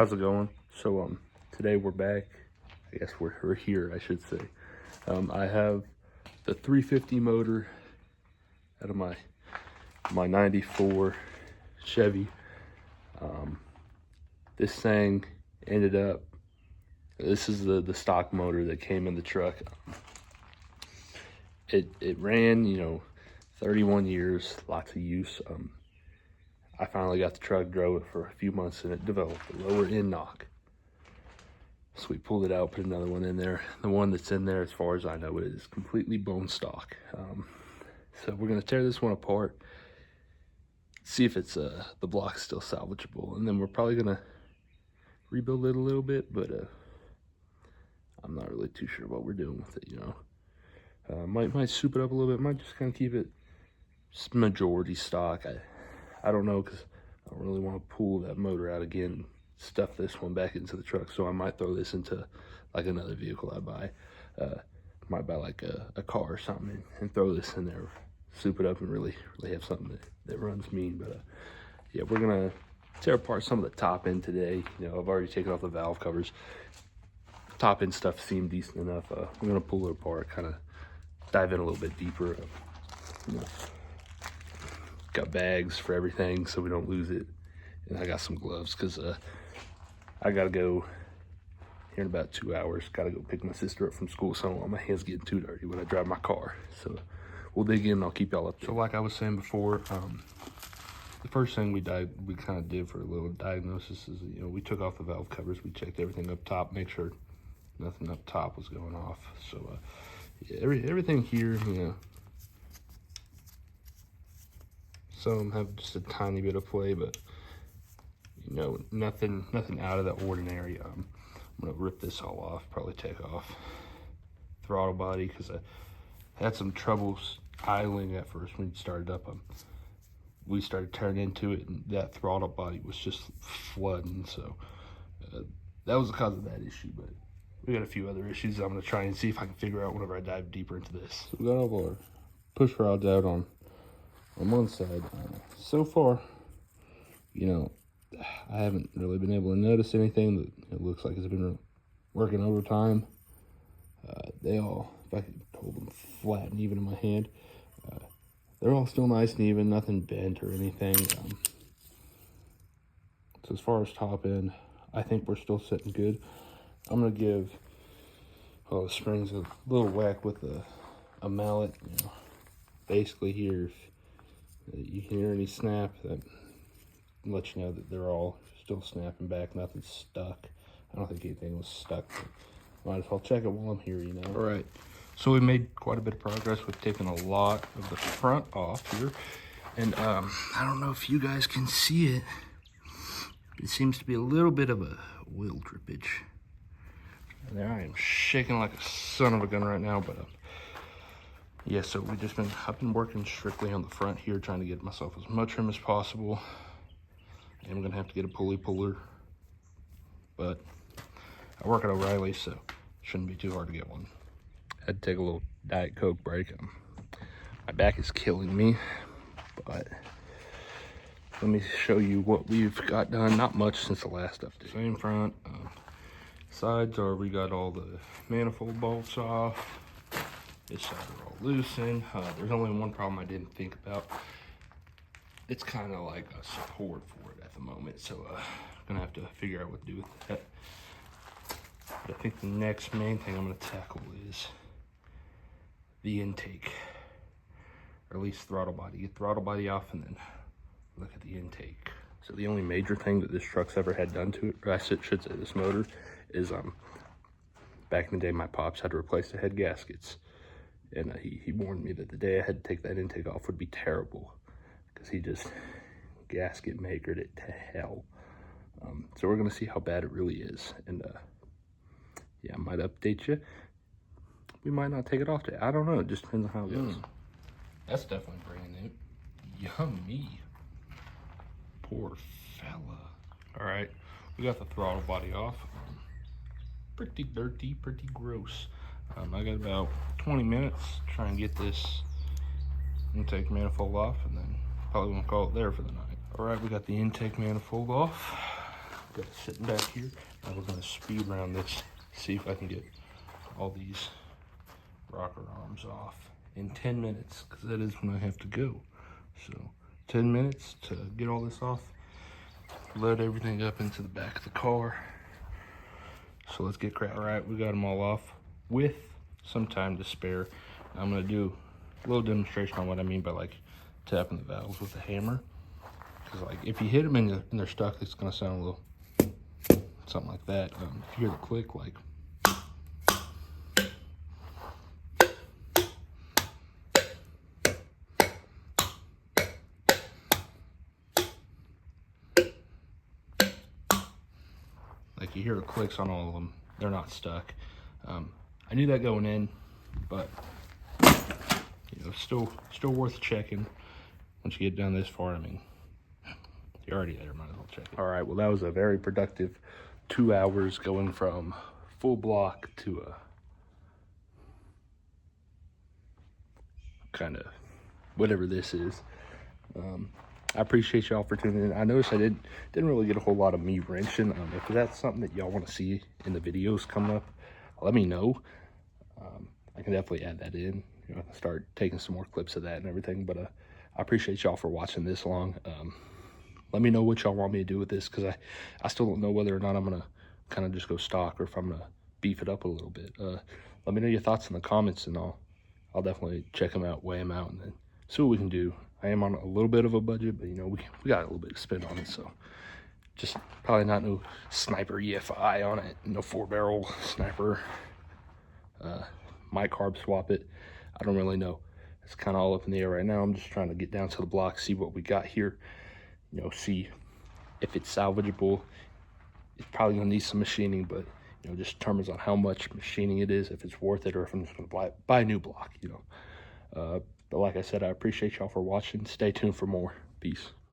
How's it going? So today we're back. I guess we're here, I should say. I have the 350 motor out of my 94 Chevy. This thing ended up, this is the stock motor that came in the truck. It ran, 31 years, lots of use. I finally got the truck, drove it for a few months, and it developed a lower end knock. So we pulled it out, put another one in there. The one that's in there, as far as I know, is completely bone stock. So we're gonna tear this one apart, see if it's the block's still salvageable, and then we're probably gonna rebuild it a little bit, but I'm not really too sure what we're doing with it. Might soup it up a little bit. Might just kind of keep it majority stock. I don't know, because I don't really want to pull that motor out again, stuff this one back into the truck. So I might throw this into like another vehicle I buy. Might buy like a car or something and throw this in there, soup it up, and really have something that runs mean. But yeah, we're gonna tear apart some of the top end today. I've already taken off the valve covers. Top end stuff seemed decent enough. I'm gonna pull it apart, kind of dive in a little bit deeper. Got bags for everything so we don't lose it, and I got some gloves because I gotta go here in about 2 hours. Gotta go pick my sister up from school, so I don't want my hands getting too dirty when I drive my car. So we'll dig in and I'll keep y'all up. So like I was saying before, the first thing we kind of did for a little diagnosis is, we took off the valve covers. We checked everything up top, make sure nothing up top was going off. So yeah, everything here, some of them have just a tiny bit of play, but nothing out of the ordinary. I'm gonna rip this all off, probably take off throttle body, because I had some troubles idling at first when it started up. We started turning into it, and that throttle body was just flooding. So that was the cause of that issue. But we got a few other issues I'm gonna try and see if I can figure out whenever I dive deeper into this. So we got all our push rods out on one side. So far, I haven't really been able to notice anything that it looks like it's been working overtime. They all, if I could hold them flat and even in my hand, they're all still nice and even, nothing bent or anything. So as far as top end, I think we're still sitting good. I'm gonna give the springs a little whack with a mallet. Basically here, if you hear any snap, that lets you know that they're all still snapping back, nothing's stuck. I don't think anything was stuck, but might as well check it while I'm here, All right, so we made quite a bit of progress. We've taken a lot of the front off here, and I don't know if you guys can see it. It seems to be a little bit of a oil drippage. And there I am shaking like a son of a gun right now, but yeah, so I've been working strictly on the front here, trying to get myself as much trim as possible. And I'm gonna have to get a pulley puller, but I work at O'Reilly, so shouldn't be too hard to get one. I had to take a little Diet Coke break. My back is killing me, but let me show you what we've got done. Not much since the last update. Same front. Sides we got all the manifold bolts off. This side are all loosened. There's only one problem I didn't think about. It's kind of like a support for it at the moment, so I'm gonna have to figure out what to do with that. But I think the next main thing I'm gonna tackle is the intake, or at least throttle body. Get throttle body off and then look at the intake. So the only major thing that this truck's ever had done to it, or I should say this motor, is back in the day my pops had to replace the head gaskets. And he warned me that the day I had to take that intake off would be terrible, because he just gasket makered it to hell. So we're gonna see how bad it really is, and yeah, I might update you. We might not take it off today. I don't know. It just depends on how it goes. That's definitely brand new. Yummy. Poor fella. All right, we got the throttle body off. Pretty dirty, pretty gross. I got about 20 minutes to try and get this intake manifold off, and then probably won't call it there for the night. All right, we got the intake manifold off. got it sitting back here. Now we're gonna speed around this, see if I can get all these rocker arms off in 10 minutes, because that is when I have to go. So 10 minutes to get all this off, load everything up into the back of the car. So let's get cracking. All right, we got them all off with some time to spare. I'm gonna do a little demonstration on what I mean by like tapping the valves with a hammer. Because like if you hit them and they're stuck, it's gonna sound a little something like that. If you hear the click, like you hear the clicks on all of them, they're not stuck. I knew that going in, but you know, still worth checking. Once you get down this far, I mean, you're already there, might as well check it. All right, well, that was a very productive 2 hours going from full block to a kind of whatever this is. I appreciate y'all for tuning in. I noticed I didn't really get a whole lot of me wrenching. If that's something that y'all want to see in the videos coming up, let me know. I can definitely add that in. You know, I can start taking some more clips of that and everything. But I appreciate y'all for watching this long. Let me know what y'all want me to do with this, because I still don't know whether or not I'm gonna kind of just go stock or if I'm gonna beef it up a little bit. Let me know your thoughts in the comments, and I'll definitely check them out, weigh them out, and then see what we can do. I am on a little bit of a budget, but you know, we got a little bit to spend on it, so just probably not no Sniper EFI on it, no 4-barrel Sniper. Might carb swap it. I don't really know. It's kind of all up in the air right now. I'm just trying to get down to the block, see what we got here, you know, see if it's salvageable. It's probably gonna need some machining, but you know, just determines on how much machining it is, if it's worth it, or if I'm just gonna buy a new block, you know. But like I said, I appreciate y'all for watching. Stay tuned for more. Peace.